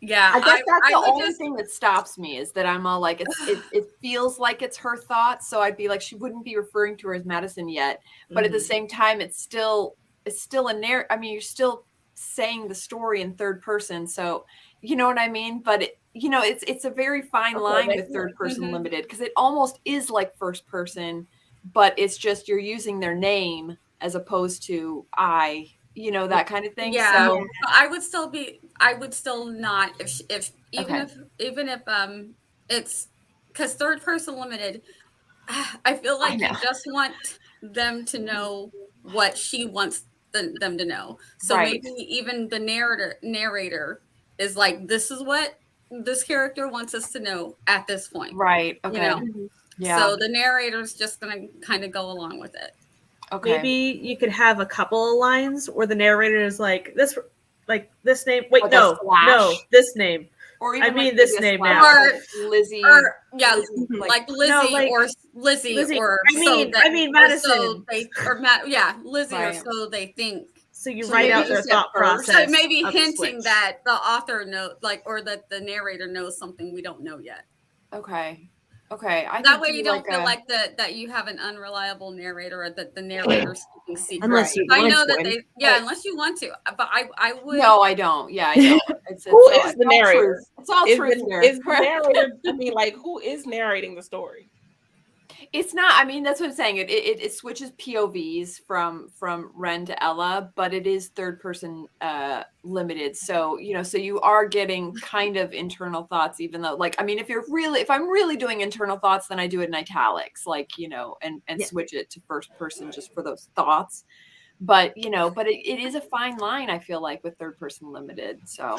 [SPEAKER 1] Yeah.
[SPEAKER 3] I guess that's the
[SPEAKER 1] would
[SPEAKER 3] only thing that stops me, is that I'm all like, it feels like it's her thoughts. So I'd be like, she wouldn't be referring to her as Madison yet. But at the same time, it's still a narrative. I mean, you're still saying the story in third person. So you know what I mean? But it's a very fine line with third person limited, because it almost is like first person, but it's just you're using their name as opposed to that kind of thing.
[SPEAKER 1] Yeah.
[SPEAKER 3] So
[SPEAKER 1] I would still not if it's because third person limited, I feel like you just want them to know what she wants them to know. So maybe even the narrator is like, this is what this character wants us to know at this point.
[SPEAKER 3] Right. Okay.
[SPEAKER 1] You know?
[SPEAKER 3] Yeah.
[SPEAKER 1] So the narrator's just gonna kind of go along with it.
[SPEAKER 3] Okay.
[SPEAKER 4] Maybe you could have a couple of lines where the narrator is like this name. Wait,
[SPEAKER 3] Like a
[SPEAKER 4] no,
[SPEAKER 3] slash?
[SPEAKER 4] this name.
[SPEAKER 3] Or even
[SPEAKER 4] I mean
[SPEAKER 3] like
[SPEAKER 4] this
[SPEAKER 3] maybe a
[SPEAKER 4] name
[SPEAKER 3] slash,
[SPEAKER 4] now.
[SPEAKER 3] like Lizzie.
[SPEAKER 1] Or yeah,
[SPEAKER 3] Lizzie,
[SPEAKER 1] like Lizzie
[SPEAKER 4] like-
[SPEAKER 1] or Lizzie or
[SPEAKER 4] I mean Madison.
[SPEAKER 1] Lizzie
[SPEAKER 3] Right.
[SPEAKER 1] or so they think.
[SPEAKER 4] So you
[SPEAKER 3] So
[SPEAKER 4] write
[SPEAKER 3] maybe
[SPEAKER 4] out their
[SPEAKER 3] just at
[SPEAKER 4] thought
[SPEAKER 3] first-
[SPEAKER 4] process.
[SPEAKER 1] So maybe
[SPEAKER 4] of the
[SPEAKER 1] hinting
[SPEAKER 4] switch.
[SPEAKER 1] that the author or that the narrator knows something we don't know yet.
[SPEAKER 3] Okay. I
[SPEAKER 1] That
[SPEAKER 3] could
[SPEAKER 1] way
[SPEAKER 3] do
[SPEAKER 1] you don't feel
[SPEAKER 3] a-
[SPEAKER 1] like that you have an unreliable narrator, or that the narrator's speaking secrets.
[SPEAKER 2] Unless you
[SPEAKER 1] I
[SPEAKER 2] want
[SPEAKER 1] know
[SPEAKER 2] to.
[SPEAKER 1] that unless you want to, but I would.
[SPEAKER 3] No, I don't. Yeah, I don't. It's
[SPEAKER 5] Who
[SPEAKER 3] all-
[SPEAKER 5] is
[SPEAKER 3] it's
[SPEAKER 5] the
[SPEAKER 3] all
[SPEAKER 5] narrator?
[SPEAKER 3] truth. It's all truth here.
[SPEAKER 5] Is the narrator? I mean, like, who is narrating the story?
[SPEAKER 3] It's not. I mean, that's what I'm saying. It switches POVs from Ren to Ella, but it is third person limited. So so you are getting kind of internal thoughts, even though, like, I mean, if I'm really doing internal thoughts, then I do it in italics, like, and switch it to first person just for those thoughts. But it is a fine line, I feel like, with third person limited. So.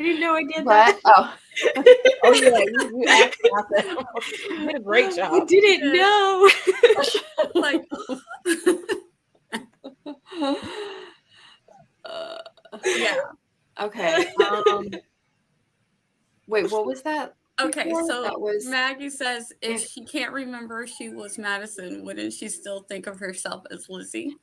[SPEAKER 2] I didn't know I did that.
[SPEAKER 3] Oh.
[SPEAKER 5] Oh yeah, you asked about that. You did a great job.
[SPEAKER 2] I didn't know.
[SPEAKER 1] like. Yeah.
[SPEAKER 3] Okay. Wait, what was that?
[SPEAKER 1] Okay,
[SPEAKER 3] before?
[SPEAKER 1] so
[SPEAKER 3] That was
[SPEAKER 1] Maggie says if
[SPEAKER 3] if-
[SPEAKER 1] she can't remember she was Madison, wouldn't she still think of herself as Lizzie?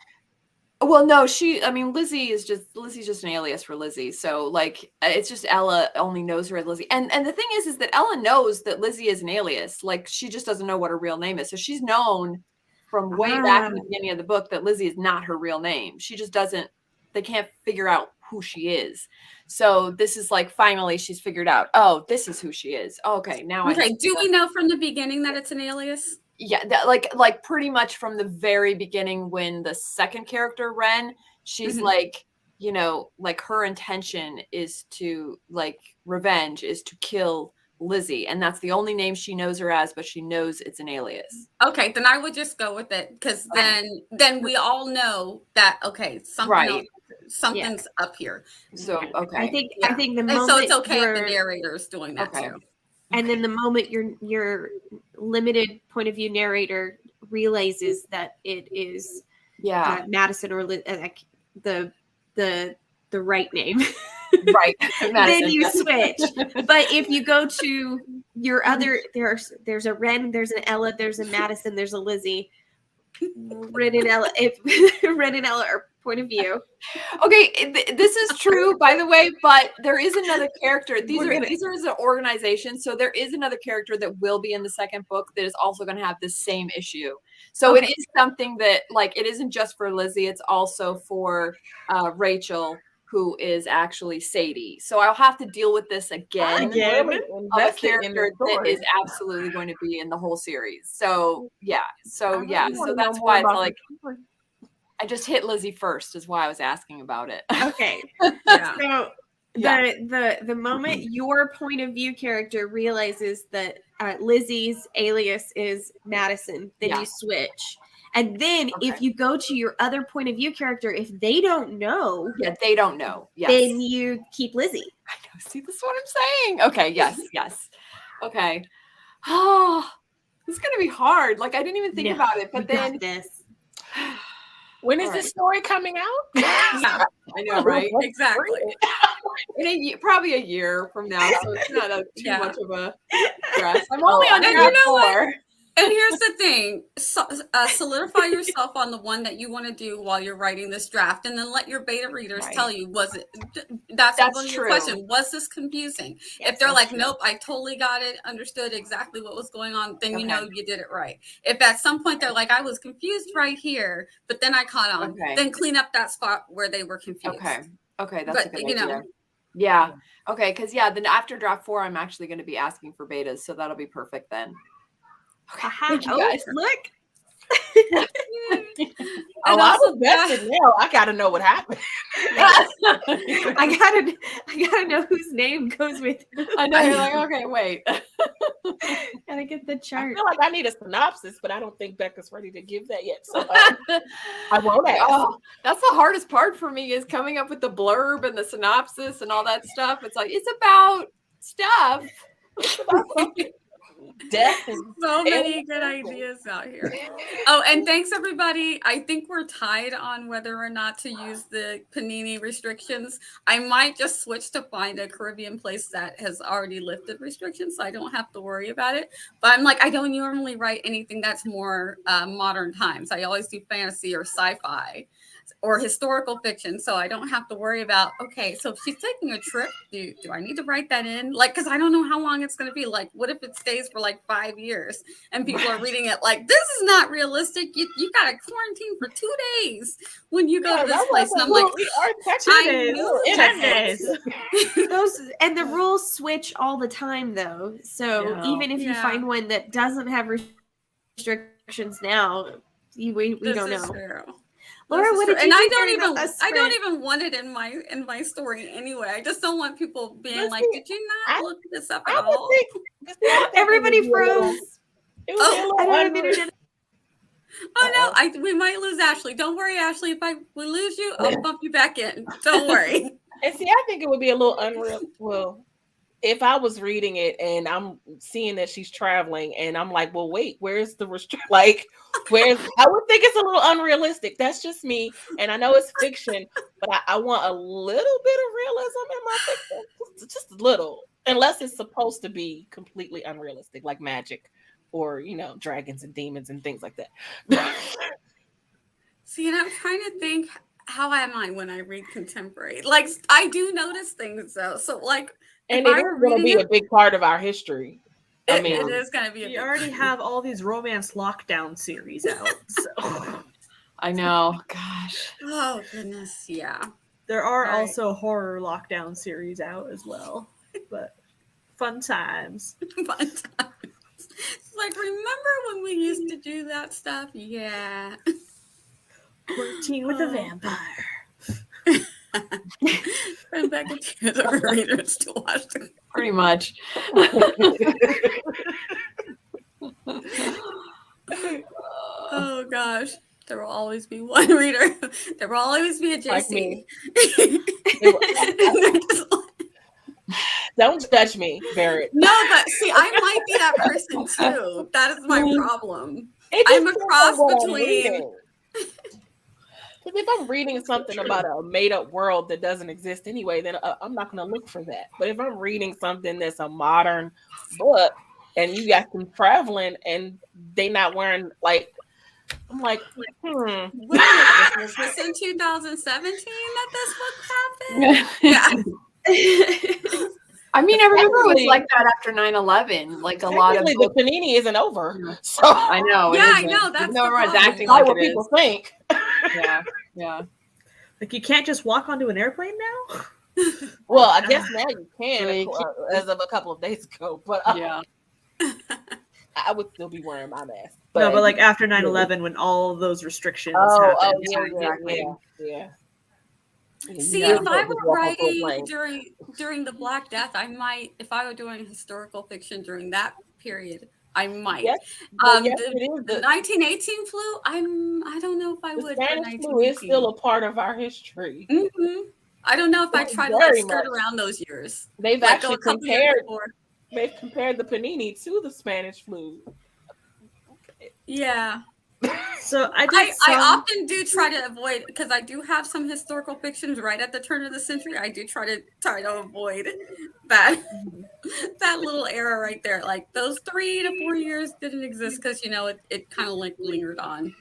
[SPEAKER 3] well, no, Lizzie's just an alias for Lizzie. So like it's just Ella only knows her as Lizzie. And the thing is that Ella knows that Lizzie is an alias. Like she just doesn't know what her real name is. So she's known from way back in the beginning of the book that Lizzie is not her real name. She just doesn't, they can't figure out who she is. So this is like finally she's figured out, oh, this is who she is. Okay, now
[SPEAKER 1] Okay, do we know from the beginning that it's an alias?
[SPEAKER 3] Yeah, like pretty much from the very beginning when the second character Ren, she's like, you know, like her intention is to like revenge is to kill Lizzie, and that's the only name she knows her as, but she knows it's an alias.
[SPEAKER 1] Okay, then I would just go with it because then we all know that okay, something's up here.
[SPEAKER 3] So okay,
[SPEAKER 2] I think the moment
[SPEAKER 1] so it's okay if the narrator is doing that too.
[SPEAKER 2] And then the moment your limited point of view narrator realizes that it is Madison or the right name,
[SPEAKER 3] right?
[SPEAKER 2] Then you switch. But if you go to your other, there's a Ren, there's an Ella, there's a Madison, there's a Lizzie. Ren and Ella, Ren and Ella are point of view.
[SPEAKER 3] Okay, this is true, by the way, but there is another character. These are as an organization, so there is another character that will be in the second book that is also going to have the same issue. So it is something that, like, it isn't just for Lizzie; it's also for Rachel, who is actually Sadie. So I'll have to deal with this again. Of a character that is absolutely going to be in the whole series. So so that's why it's like. I just hit Lizzie first is why I was asking about it.
[SPEAKER 2] Okay. So the moment your point of view character realizes that Lizzie's alias is Madison, then you switch. And then if you go to your other point of view character, if they don't know.
[SPEAKER 3] Yeah, they don't know. Yes.
[SPEAKER 2] Then you keep Lizzie.
[SPEAKER 3] I know. See, this is what I'm saying. Okay. Yes. Okay. Oh, this is going to be hard. Like, I didn't even think about it. But then.
[SPEAKER 5] When is this story coming out?
[SPEAKER 3] I know, right?
[SPEAKER 1] Exactly.
[SPEAKER 3] Probably a year from now, so it's not too much of a stress. I'm
[SPEAKER 1] only
[SPEAKER 3] on draft 4.
[SPEAKER 1] And here's the thing: solidify yourself on the one that you want to do while you're writing this draft, and then let your beta readers tell you, was it? That's your question. Was this confusing? Yes, if they're like, nope, I totally got it, understood exactly what was going on, then you know you did it right. If at some point they're like, I was confused right here, but then I caught on, then clean up that spot where they were confused.
[SPEAKER 3] Okay, that's a good idea. Yeah. Okay, because then after draft 4, I'm actually going to be asking for betas, so that'll be perfect then.
[SPEAKER 2] Thank you guys. Look.
[SPEAKER 5] I was vested now. I gotta know what happened.
[SPEAKER 2] I gotta know whose name goes with it.
[SPEAKER 3] I know. You're like, okay, wait.
[SPEAKER 2] Gotta get the chart.
[SPEAKER 5] I feel like I need a synopsis, but I don't think Becca's ready to give that yet. So I won't ask.
[SPEAKER 3] Oh, that's the hardest part for me is coming up with the blurb and the synopsis and all that stuff. It's like it's about stuff.
[SPEAKER 5] It's about something. Death and
[SPEAKER 1] so many good ideas out here. Oh, and thanks everybody. I think we're tied on whether or not to use the Panini restrictions. I might just switch to find a Caribbean place that has already lifted restrictions so I don't have to worry about it. But I'm like, I don't normally write anything that's more modern times. I always do fantasy or sci-fi or historical fiction, so I don't have to worry about, okay, so if she's taking a trip, do I need to write that in? Like, because I don't know how long it's going to be. Like, what if it stays for like 5 years and people are reading it like, this is not realistic. You got to quarantine for 2 days when you go to this place. And I'm like,
[SPEAKER 4] 10 days.
[SPEAKER 2] Those and the rules switch all the time, though. So even if you find one that doesn't have restrictions now, we don't know.
[SPEAKER 1] True.
[SPEAKER 2] Laura, what did you
[SPEAKER 1] I don't even want it in my story anyway. I just don't want people being like, did you not look this up at all?
[SPEAKER 2] Everybody froze.
[SPEAKER 1] Oh no, we might lose Ashley. Don't worry, Ashley. If we lose you, I'll bump you back in. Don't worry.
[SPEAKER 5] And see, I think it would be a little unreal. Well, if I was reading it and I'm seeing that she's traveling and I'm like, well, wait, where's the I would think it's a little unrealistic. That's just me. And I know it's fiction, but I want a little bit of realism in my fiction. Just a little. unless it's supposed to be completely unrealistic, like magic or, dragons and demons and things like that.
[SPEAKER 1] See, and I'm trying to think, how am I when I read contemporary? Like, I do notice things though. So, like,
[SPEAKER 5] And
[SPEAKER 1] if
[SPEAKER 5] it
[SPEAKER 1] I
[SPEAKER 5] is
[SPEAKER 1] were
[SPEAKER 5] going to
[SPEAKER 1] reading
[SPEAKER 5] be a big part of our history. I mean,
[SPEAKER 1] it is going to be a
[SPEAKER 4] You
[SPEAKER 1] big
[SPEAKER 4] already have all these romance lockdown series out. So
[SPEAKER 3] I know. Gosh.
[SPEAKER 1] Oh goodness, yeah.
[SPEAKER 4] there are
[SPEAKER 1] All right.
[SPEAKER 4] also horror lockdown series out as well. But fun times.
[SPEAKER 1] Fun times. Like, remember when we used to do that stuff? Yeah.
[SPEAKER 4] Working with a vampire.
[SPEAKER 1] And Becca to the readers to watch the
[SPEAKER 3] Pretty much.
[SPEAKER 1] Oh gosh. There will always be one reader. There will always be a JC.
[SPEAKER 5] Like me. Don't judge me, Barrett.
[SPEAKER 1] No, but see, I might be that person too. That is my problem.
[SPEAKER 5] It
[SPEAKER 1] I'm a
[SPEAKER 5] depends
[SPEAKER 1] cross
[SPEAKER 5] on what I'm
[SPEAKER 1] between.
[SPEAKER 5] reading. Because if I'm reading something about a made-up world that doesn't exist anyway, then I'm not going to look for that. But if I'm reading something that's a modern book and you got them traveling and they not wearing, like, I'm like,
[SPEAKER 1] When was this in 2017 that this book happened? Yeah.
[SPEAKER 3] I mean, I remember it was like that after 9/11. Like a lot of
[SPEAKER 5] the
[SPEAKER 3] books.
[SPEAKER 5] Panini isn't over. So
[SPEAKER 3] I know.
[SPEAKER 1] Yeah, I know. That's
[SPEAKER 3] no
[SPEAKER 1] the
[SPEAKER 3] one's
[SPEAKER 1] problem.
[SPEAKER 3] acting
[SPEAKER 5] why
[SPEAKER 3] like
[SPEAKER 5] what
[SPEAKER 3] it is.
[SPEAKER 5] people think.
[SPEAKER 3] Yeah, yeah.
[SPEAKER 4] Like you can't just walk onto an airplane now?
[SPEAKER 5] Well, I guess now you can,
[SPEAKER 3] Like,
[SPEAKER 5] as of a couple of days ago. But
[SPEAKER 3] Yeah.
[SPEAKER 5] I would still be wearing my mask.
[SPEAKER 4] No, but like after 9/11 when all of those restrictions happened.
[SPEAKER 5] Yeah.
[SPEAKER 1] See,
[SPEAKER 3] Yeah.
[SPEAKER 1] if I were writing during the Black Death, I might. If I were doing historical fiction during that period, I might.
[SPEAKER 5] Yes,
[SPEAKER 1] The 1918 flu, I don't know if I
[SPEAKER 5] the
[SPEAKER 1] would.
[SPEAKER 5] Spanish flu is still a part of our history.
[SPEAKER 1] Mm-hmm. I don't know if I try to
[SPEAKER 5] Very
[SPEAKER 1] skirt
[SPEAKER 5] much.
[SPEAKER 1] around those years.
[SPEAKER 5] They've
[SPEAKER 1] Like,
[SPEAKER 5] actually
[SPEAKER 1] a couple years
[SPEAKER 5] compared.
[SPEAKER 1] before.
[SPEAKER 5] They've compared the panini to the Spanish flu.
[SPEAKER 1] Yeah.
[SPEAKER 4] So I
[SPEAKER 1] often do try to avoid, because I do have some historical fictions right at the turn of the century. I do try to avoid that little era right there. Like those 3 to 4 years didn't exist because it kind of like lingered on.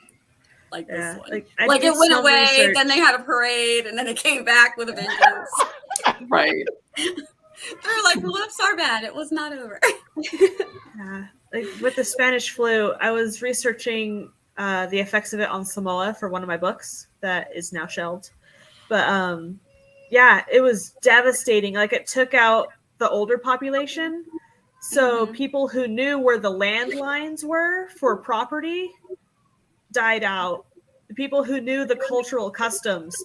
[SPEAKER 1] Like this one.
[SPEAKER 4] Like
[SPEAKER 1] it went away, then they had a parade, and then it came back with a vengeance.
[SPEAKER 3] Right.
[SPEAKER 1] They're like, whoops, our bad. It was not over.
[SPEAKER 4] Yeah. Like with the Spanish flu, I was researching the effects of it on Samoa for one of my books that is now shelved. But yeah, it was devastating. Like it took out the older population. So people who knew where the landlines were for property died out. The people who knew the cultural customs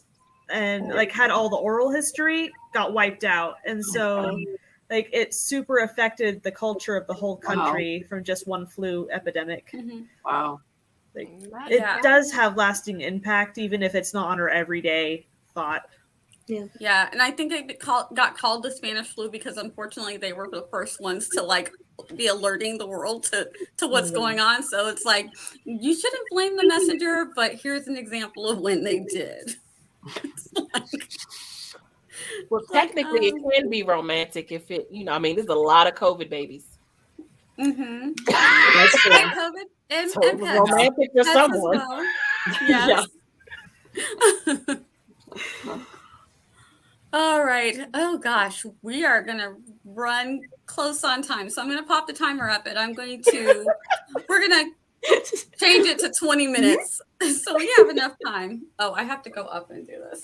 [SPEAKER 4] and like had all the oral history got wiped out. And so like it super affected the culture of the whole country from just one flu epidemic.
[SPEAKER 3] Wow.
[SPEAKER 4] Like, it does have lasting impact, even if it's not on our everyday thought.
[SPEAKER 1] Yeah, and I think it got called the Spanish flu because unfortunately they were the first ones to like be alerting the world to what's going on. So it's like, you shouldn't blame the messenger, but here's an example of when they did.
[SPEAKER 5] Well, technically, it can be romantic if it, there's a lot of COVID babies.
[SPEAKER 1] Mm-hmm.
[SPEAKER 3] That's true.
[SPEAKER 1] And COVID and
[SPEAKER 5] So it was
[SPEAKER 1] pets.
[SPEAKER 5] romantic for
[SPEAKER 1] Pets
[SPEAKER 5] someone.
[SPEAKER 1] as well. Yes. All right. Oh gosh, we are gonna run close on time, so I'm gonna pop the timer up, and we're gonna change it to 20 minutes, so we have enough time. Oh, I have to go up and do this.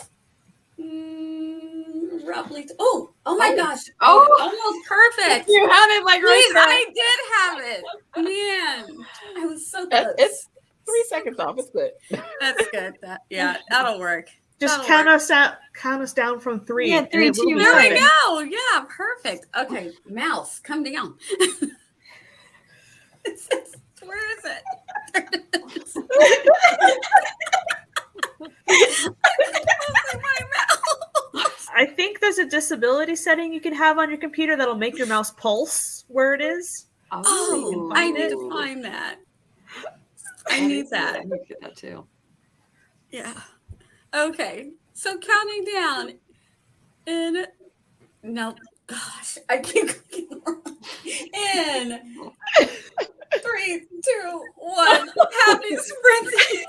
[SPEAKER 1] Roughly. Oh my gosh!
[SPEAKER 3] Oh,
[SPEAKER 1] almost perfect.
[SPEAKER 3] You have it like right there.
[SPEAKER 1] I did have it. Man, I was so close.
[SPEAKER 5] It's 3 seconds off. It's good.
[SPEAKER 1] That's good. That'll work.
[SPEAKER 4] Just count us down from 3.
[SPEAKER 2] Yeah, 3, 2,
[SPEAKER 1] There we go. Yeah, perfect. Okay, mouse, come down. Where is it?
[SPEAKER 4] I think there's a disability setting you can have on your computer that'll make your mouse pulse where it is.
[SPEAKER 1] Oh, I need to find that. I need that.
[SPEAKER 3] I need to get that too.
[SPEAKER 1] Yeah. Okay. So counting down in Gosh, I keep clicking wrong. In 3, 2, 1. Happy sprinting.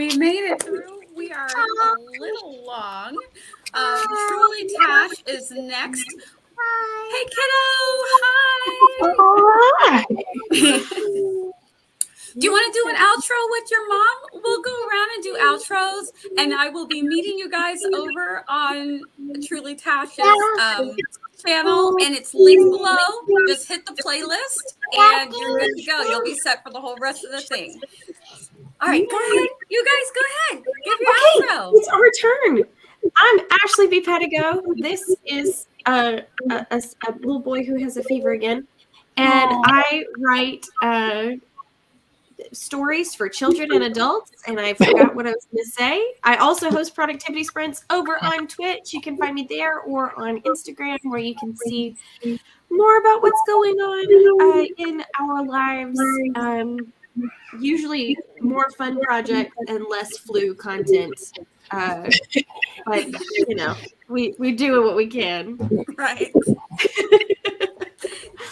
[SPEAKER 1] We made it through. We are a little long. Truly Tash is next. Hey, kiddo. Hi. Do you want to do an outro with your mom? We'll go around and do outros, and I will be meeting you guys over on Truly Tash's channel, and it's linked below. Just hit the playlist, and you're good to go. You'll be set for the whole rest of the thing. All right, go ahead. You guys, go ahead. Give your outro.
[SPEAKER 2] It's our turn. I'm Ashley B. Pedigo. This is a little boy who has a fever again, and I write stories for children and adults, and I forgot what I was going to say. I also host productivity sprints over on Twitch. You can find me there, or on Instagram, where you can see more about what's going on in our lives. Usually more fun projects and less flu content. But you know, we do what we can.
[SPEAKER 1] Right.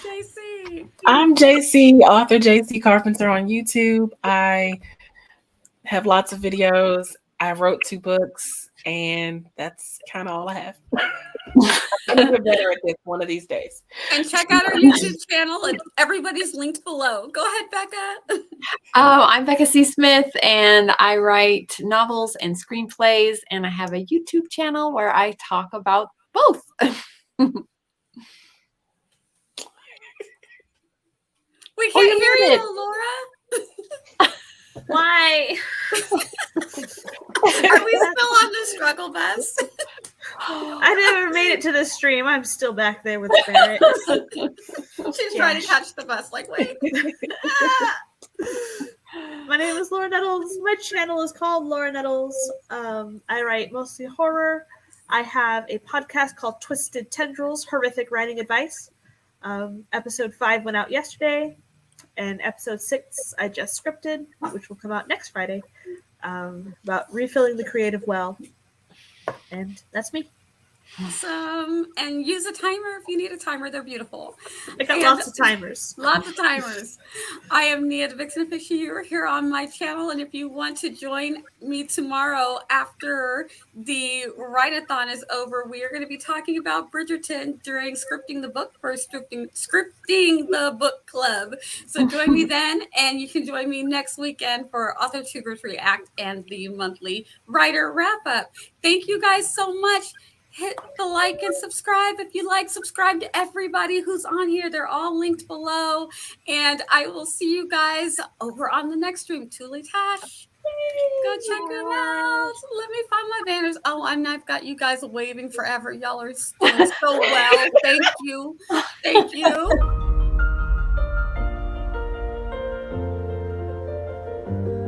[SPEAKER 1] JC.
[SPEAKER 5] I'm JC, author JC Carpenter on YouTube. I have lots of videos. I wrote 2 books, and that's kind of all I have. I'm going to get better at this one of these days.
[SPEAKER 1] And check out our YouTube channel, and everybody's linked below. Go ahead, Becca.
[SPEAKER 3] I'm Becca C. Smith, and I write novels and screenplays, and I have a YouTube channel where I talk about both.
[SPEAKER 1] We can't hear you, Laura.
[SPEAKER 4] Why?
[SPEAKER 1] Are we still on the struggle bus?
[SPEAKER 4] I never made it to the stream. I'm still back there with Barrett.
[SPEAKER 1] She's trying to catch the bus. Like, wait.
[SPEAKER 4] My name is Laura Nettles. My channel is called Laura Nettles. I write mostly horror. I have a podcast called Twisted Tendrils, Horrific Writing Advice. Episode 5 went out yesterday, and episode 6 I just scripted, which will come out next Friday, about refilling the creative well. And that's me.
[SPEAKER 1] Awesome. And use a timer if you need a timer. They're beautiful.
[SPEAKER 4] I got
[SPEAKER 1] And
[SPEAKER 4] lots of timers.
[SPEAKER 1] Lots of timers. I am Nia the Vixen Fiction. You are here on my channel. And if you want to join me tomorrow after the Writeathon is over, we are going to be talking about Bridgerton during scripting the book for scripting the book club. So join me then, and you can join me next weekend for AuthorTubers React and the monthly writer wrap up. Thank you guys so much. Hit the like and subscribe if you like. Subscribe to everybody who's on here. They're all linked below. And I will see you guys over on the next stream. Truly Tash. Go check them out. Let me find my banners. Oh, and I've got you guys waving forever. Y'all are doing so well. Thank you. Thank you.